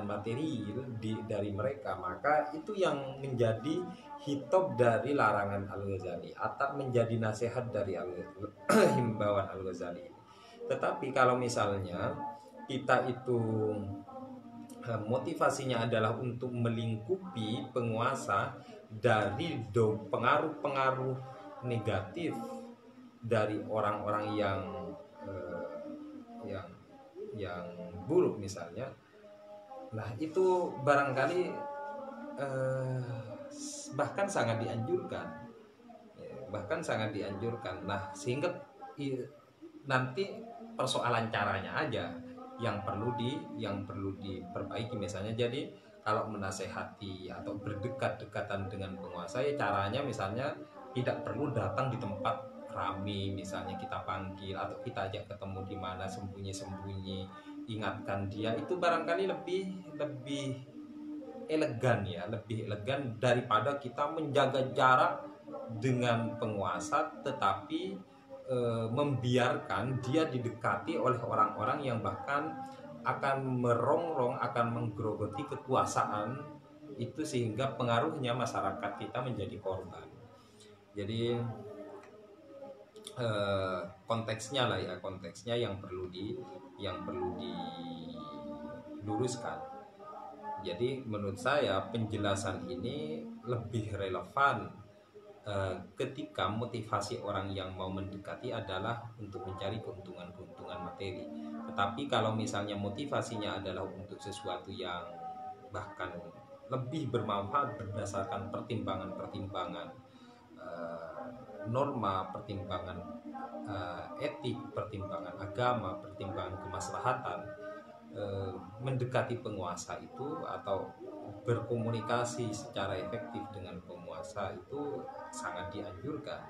material dari mereka, maka itu yang menjadi hitop dari larangan Al-Ghazali atau menjadi nasihat dari himbauan Al-Ghazali. Tetapi kalau misalnya kita itu motivasinya adalah untuk melingkupi penguasa dari pengaruh-pengaruh negatif dari orang-orang yang buruk misalnya, nah itu barangkali bahkan sangat dianjurkan. Nah sehingga nanti persoalan caranya aja yang perlu diperbaiki misalnya. Jadi kalau menasehati atau berdekat-dekatan dengan penguasa ya caranya misalnya tidak perlu datang di tempat rame, misalnya kita panggil atau kita ajak ketemu di mana sembunyi-sembunyi, ingatkan dia, itu barangkali lebih elegan daripada kita menjaga jarak dengan penguasa tetapi membiarkan dia didekati oleh orang-orang yang bahkan akan merongrong, akan menggerogoti kekuasaan itu, sehingga pengaruhnya masyarakat kita menjadi korban. Jadi konteksnya yang perlu diluruskan. Jadi menurut saya penjelasan ini lebih relevan ketika motivasi orang yang mau mendekati adalah untuk mencari keuntungan materi. Tetapi kalau misalnya motivasinya adalah untuk sesuatu yang bahkan lebih bermanfaat berdasarkan pertimbangan-pertimbangan norma, pertimbangan etik, pertimbangan agama, pertimbangan kemaslahatan, mendekati penguasa itu atau berkomunikasi secara efektif dengan penguasa itu sangat dianjurkan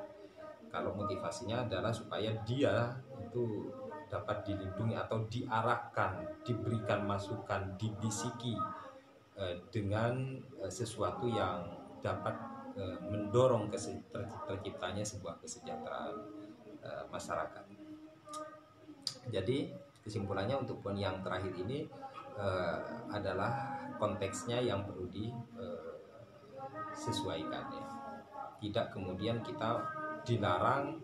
kalau motivasinya adalah supaya dia itu dapat dilindungi atau diarahkan, diberikan masukan, dibisiki dengan sesuatu yang dapat mendorong terciptanya sebuah kesejahteraan masyarakat. Jadi kesimpulannya untuk poin yang terakhir ini adalah konteksnya yang perlu disesuaikan ya. Tidak kemudian kita dilarang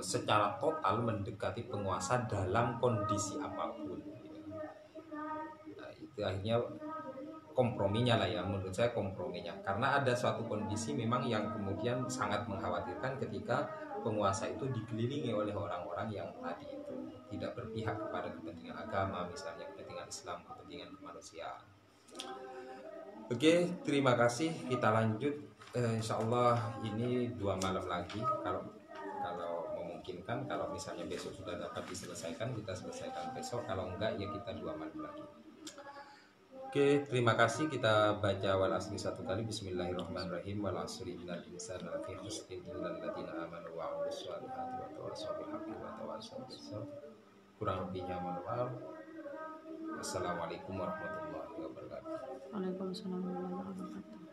secara total mendekati penguasa dalam kondisi apapun. Nah, itu akhirnya komprominya lah ya, menurut saya komprominya. Karena ada suatu kondisi memang yang kemudian sangat mengkhawatirkan ketika penguasa itu dikelilingi oleh orang-orang yang tadi itu tidak berpihak kepada kepentingan agama, misalnya kepentingan Islam, kepentingan kemanusiaan. Oke, terima kasih. Kita lanjut. Insya Allah ini 2 malam lagi. Kalau memungkinkan, kalau misalnya besok sudah dapat diselesaikan, kita selesaikan besok. Kalau enggak, ya kita 2 malam lagi. Oke, terima kasih. Kita baca wal asri 1 kali. Bismillahirrahmanirrahim. Wal asri innal insana lafi khusrin illal ladzina amanu wa 'amilus shalihati wa tawassaw bil haqqi wa tawassaw bis sabr. Kurang lebihnya mohon maaf. Wassalamualaikum warahmatullahi wabarakatuh. Waalaikumsalam warahmatullahi wabarakatuh.